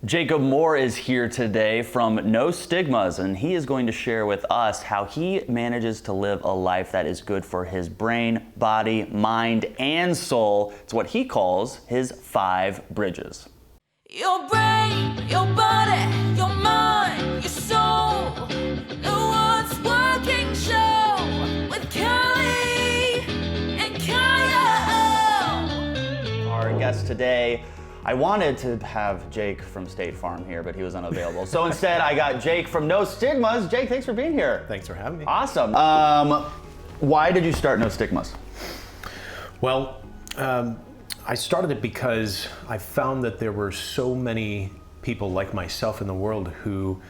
Jacob Moore is here today from NoStigmas, and he is going to share with us how he manages to live a life that is good for his brain, body, mind, and soul. It's what he calls his 5 bridges. Your brain, your body, your mind, your soul. The What's Working Show with Callie and Kyle. Our guest today, I wanted to have Jake from State Farm here, but he was unavailable. So instead, I got Jake from NoStigmas. Jake, thanks for being here. Thanks for having me. Awesome. Why did you start NoStigmas? Well, I started it because I found that there were so many people like myself in the world who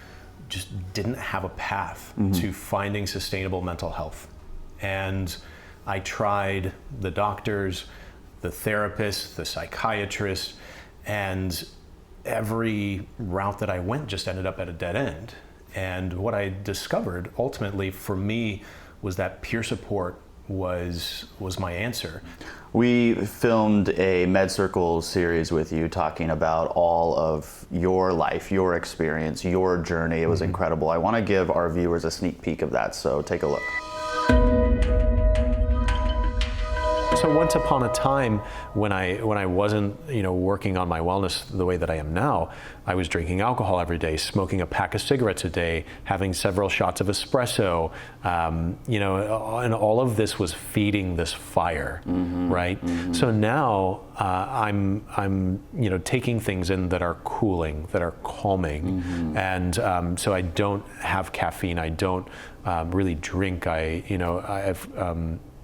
just didn't have a path to finding sustainable mental health. And I tried the doctors, the therapists, the psychiatrists, and every route that I went just ended up at a dead end. And what I discovered ultimately for me was that peer support was my answer. We filmed a Med Circle series with you talking about all of your life, your experience, your journey. It was incredible. I want to give our viewers a sneak peek of that, so take a look. So once upon a time when I wasn't, working on my wellness the way that I am now, I was drinking alcohol every day, smoking a pack of cigarettes a day, having several shots of espresso, and all of this was feeding this fire, right? So now I'm taking things in that are cooling, that are calming, and so I don't have caffeine. I don't really drink. I've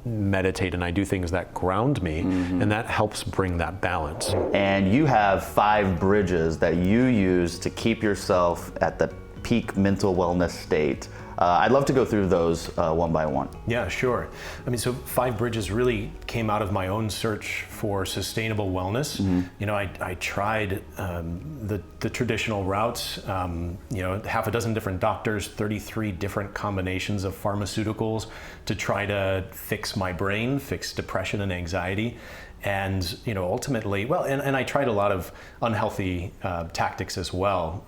meditate and I do things that ground me, and that helps bring that balance. And you have 5 bridges that you use to keep yourself at the peak mental wellness state. I'd love to go through those one by one. Yeah, sure. I mean, so 5 bridges really came out of my own search for sustainable wellness. I tried the traditional routes, half a dozen different doctors, 33 different combinations of pharmaceuticals to try to fix my brain, fix depression and anxiety. And ultimately, and I tried a lot of unhealthy tactics as well,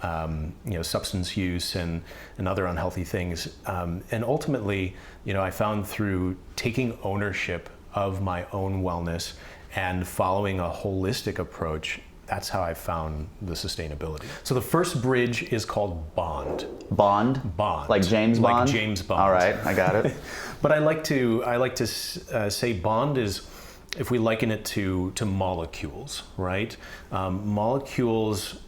substance use and other unhealthy things. And ultimately, I found through taking ownership of my own wellness and following a holistic approach, that's how I found the sustainability. So the first bridge is called Bond. Bond? Bond. Like James Bond? Like James Bond. All right, I got it. But I like to say Bond is, if we liken it to molecules, right? Molecules,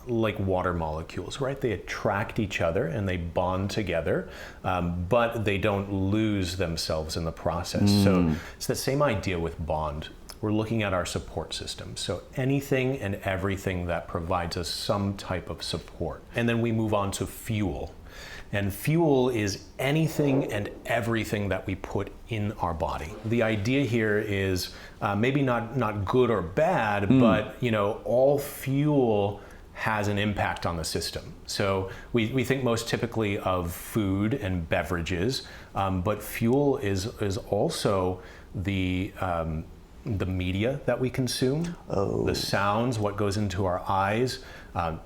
like water molecules, right? They attract each other and they bond together, but they don't lose themselves in the process. So it's the same idea with Bond. We're looking at our support system. So anything and everything that provides us some type of support. And then we move on to fuel. And fuel is anything and everything that we put in our body. The idea here is maybe not good or bad, but all fuel has an impact on the system. So we think most typically of food and beverages, but fuel is also the media that we consume, the sounds, what goes into our eyes,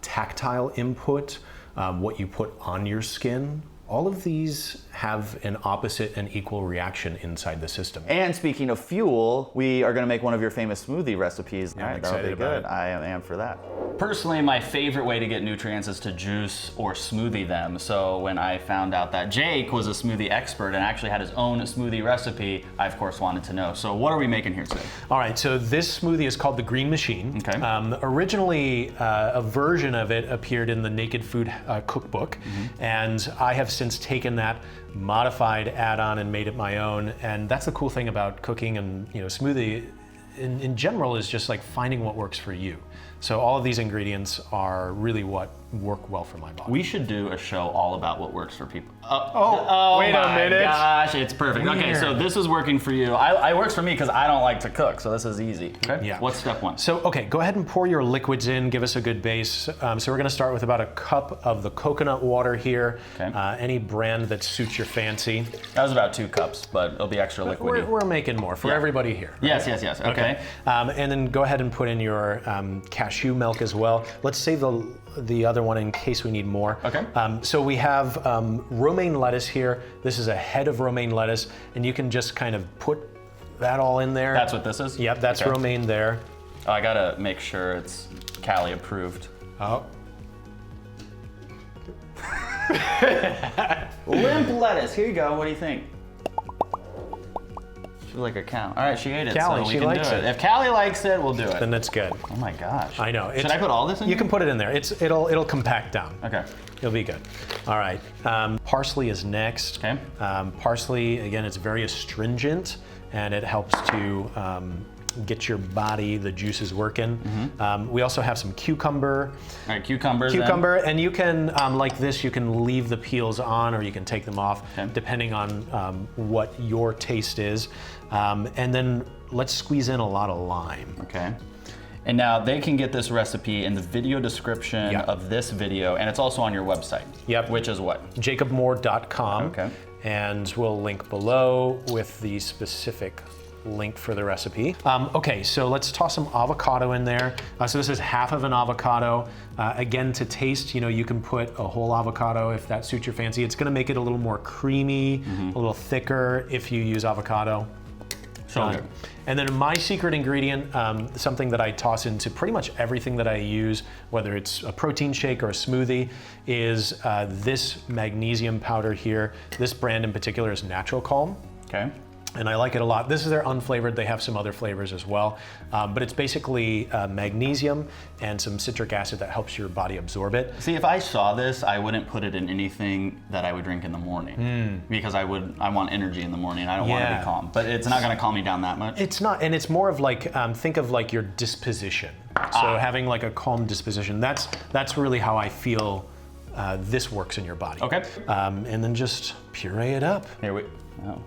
tactile input, what you put on your skin. All of these have an opposite and equal reaction inside the system. And speaking of fuel, we are going to make one of your famous smoothie recipes. I'm excited about it. I am for that. Personally, my favorite way to get nutrients is to juice or smoothie them. So when I found out that Jake was a smoothie expert and actually had his own smoothie recipe, I of course wanted to know. So what are we making here today? All right, so this smoothie is called the Green Machine. Okay. Originally, a version of it appeared in the Naked Food cookbook, and I have since taken that modified add-on and made it my own. And that's the cool thing about cooking and smoothie in general is just like finding what works for you. So all of these ingredients are really what work well for my body. We should do a show all about what works for people. Wait a minute. Gosh, it's perfect. Weird. Okay, so this is working for you. It works for me because I don't like to cook, so this is easy. Okay. Yeah. What's step 1? So, okay, go ahead and pour your liquids in, give us a good base. So we're gonna start with about a cup of the coconut water here. Okay. Any brand that suits your fancy. That was about 2 cups, but it'll be extra liquidy. We're making more for everybody here. Right? Yes. Okay. And then go ahead and put in your cashew cashew milk as well. Let's save the other one in case we need more. Okay. So we have romaine lettuce here. This is a head of romaine lettuce, and you can just kind of put that all in there. That's what this is? Yep, that's Okay. romaine there. Oh, I gotta make sure it's Callie approved. Oh. Limp lettuce. Here you go. What do you think? She's like a cow. All right, she ate it, Callie, so we she can likes do it. it. If Callie likes it, we'll do it. Then that's good. Oh my gosh. I know. Should I put all this in You here? can put it in there. It'll compact down. Okay. It'll be good. All right. Parsley is next. Okay. Parsley, again, it's very astringent, and it helps to get your body, the juices working. We also have some cucumber. All right, cucumbers. then. Cucumber, and you can, like this, you can leave the peels on or you can take them off, Okay. depending on what your taste is. And then let's squeeze in a lot of lime. Okay. And now they can get this recipe in the video description Yeah. of this video, and it's also on your website. Yep. Which is what? jacobmoore.com. Okay. And we'll link below with the specific link for the recipe. Okay, so let's toss some avocado in there. So this is half of an avocado. Again, to taste, you can put a whole avocado if that suits your fancy. It's gonna make it a little more creamy, a little thicker if you use avocado. So good. And then my secret ingredient, something that I toss into pretty much everything that I use, whether it's a protein shake or a smoothie, is this magnesium powder here. This brand in particular is Natural Calm. Okay. And I like it a lot. This is their unflavored. They have some other flavors as well. But it's basically magnesium and some citric acid that helps your body absorb it. See, if I saw this, I wouldn't put it in anything that I would drink in the morning because I want energy in the morning. I don't want to Yeah. be calm, but it's not going to calm me down that much. It's not, and it's more of like, think of like your disposition. So having like a calm disposition, that's really how I feel this works in your body. Okay. And then just puree it up. Here we. Oh.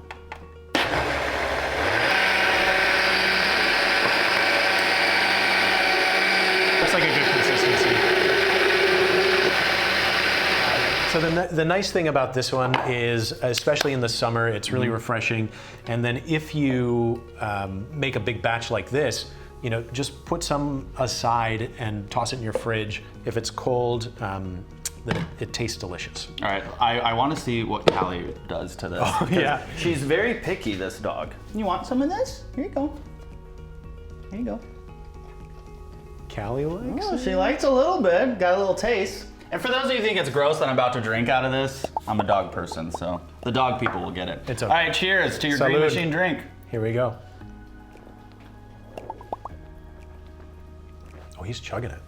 Looks like a good consistency. So the nice thing about this one is, especially in the summer, it's really refreshing. And then if you make a big batch like this, just put some aside and toss it in your fridge. If it's cold, then it tastes delicious. All right. I want to see what Callie does to this. Oh, yeah. She's very picky, this dog. You want some of this? Here you go. Here you go. Callie likes Oh, it. she likes a little bit. Got a little taste. And for those of you who think it's gross that I'm about to drink out of this, I'm a dog person, so the dog people will get it. It's okay. All right, cheers to your green Salud. machine drink. Here we go. Oh, he's chugging it.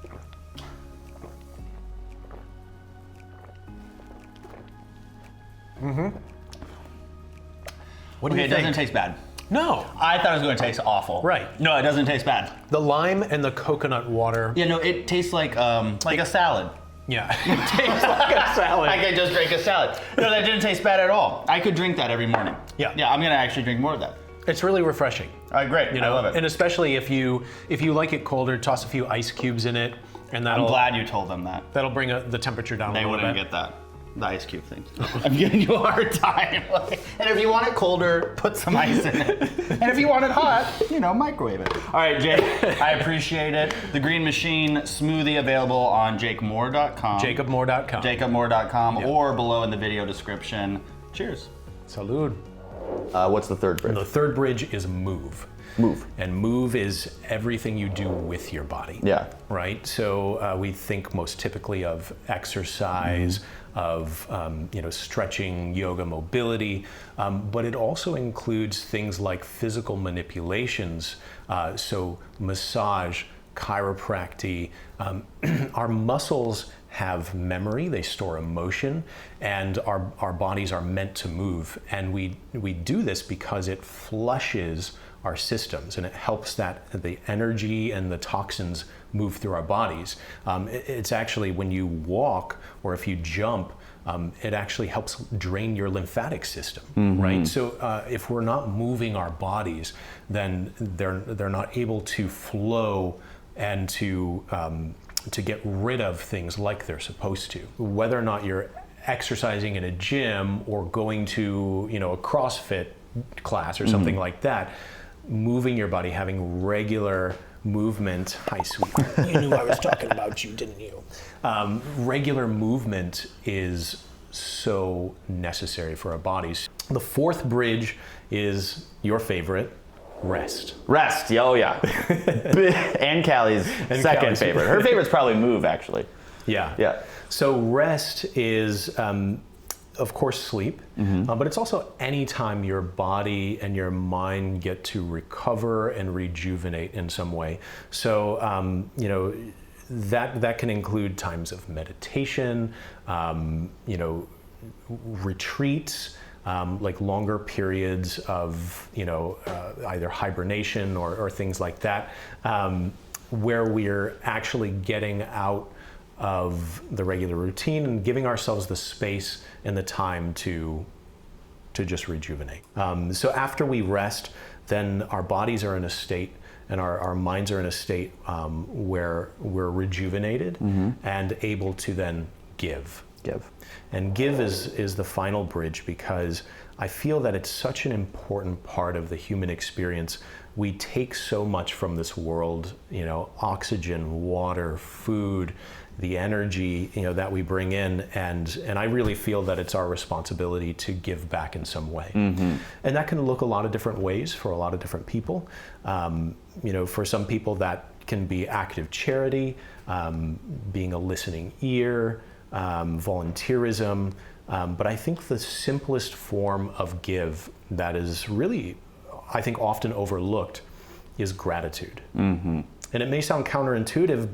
What do Okay, you it think? doesn't taste bad. No. I thought it was going to taste awful. Right. No, it doesn't taste bad. The lime and the coconut water. Yeah, no, it tastes like a salad. Yeah. Tastes like a salad. I could just drink a salad. No, that didn't taste bad at all. I could drink that every morning. Yeah. Yeah, I'm gonna actually drink more of that. It's really refreshing. All right, great. I love it. And especially if you like it colder, toss a few ice cubes in it, and I'm glad you told them that. that'll bring the temperature down They a little wouldn't bit. get that. The ice cube thing. I'm giving you a hard time. And if you want it colder, put some ice in it. And if you want it hot, microwave it. All right, Jake, I appreciate it. The Green Machine smoothie available on jakemoore.com. jacobmoore.com. Jacobmoore.com Yep. or below in the video description. Cheers. Salud. What's the third bridge? The third bridge is move. Move. And move is everything you do with your body. Yeah. Right? So we think most typically of exercise, of stretching, yoga, mobility, but it also includes things like physical manipulations, so massage, chiropractic. Our muscles have memory, they store emotion, and our bodies are meant to move. And we do this because it flushes our systems and it helps that the energy and the toxins move through our bodies. It's actually when you walk or if you jump, it actually helps drain your lymphatic system, right? So if we're not moving our bodies, then they're not able to flow and to get rid of things like they're supposed to. Whether or not you're exercising in a gym or going to a CrossFit class or something like that, moving your body, having regular movement, hi sweetheart, you knew I was talking about you, didn't you? Regular movement is so necessary for our bodies. The fourth bridge is your favorite, rest. Rest, oh yeah. And Callie's second Callie's favorite. Her favorite's probably move, actually. Yeah. Yeah. So rest is, of course, sleep, but it's also any time your body and your mind get to recover and rejuvenate in some way. So, that can include times of meditation, retreats, like longer periods of, either hibernation or things like that, where we're actually getting out of the regular routine and giving ourselves the space and the time to just rejuvenate. So after we rest, then our bodies are in a state and our minds are in a state where we're rejuvenated and able to then give. And give is the final bridge, because I feel that it's such an important part of the human experience. We take so much from this world, oxygen, water, food, the energy, that we bring in, and I really feel that it's our responsibility to give back in some way. And that can look a lot of different ways for a lot of different people. For some people that can be active charity, being a listening ear, volunteerism, but I think the simplest form of give that is really, I think, often overlooked is gratitude. And it may sound counterintuitive,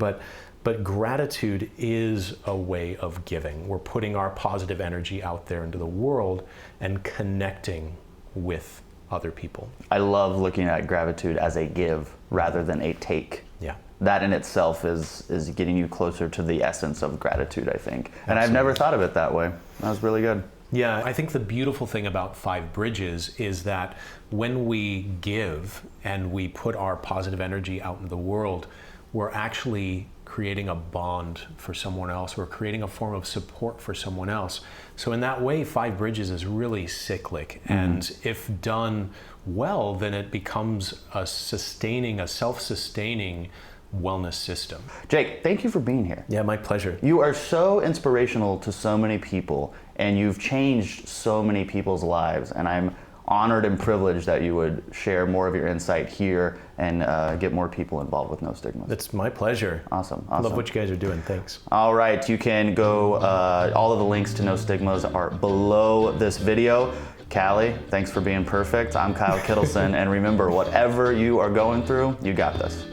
but gratitude is a way of giving. We're putting our positive energy out there into the world and connecting with other people. I love looking at gratitude as a give rather than a take. Yeah. That in itself is getting you closer to the essence of gratitude, I think. And Absolutely. I've never thought of it that way. That was really good. Yeah, I think the beautiful thing about Five Bridges is that when we give and we put our positive energy out in the world, we're actually creating a bond for someone else. We're creating a form of support for someone else. So in that way, Five Bridges is really cyclic. And if done well, then it becomes a self-sustaining wellness system. Jake, thank you for being here. Yeah, my pleasure. You are so inspirational to so many people, and you've changed so many people's lives, and I'm honored and privileged that you would share more of your insight here and get more people involved with NoStigmas. It's my pleasure. Awesome. I love what you guys are doing. Thanks. All right, you can go, all of the links to NoStigmas are below this video. Callie, thanks for being perfect. I'm Kyle Kittleson, and remember, whatever you are going through, you got this.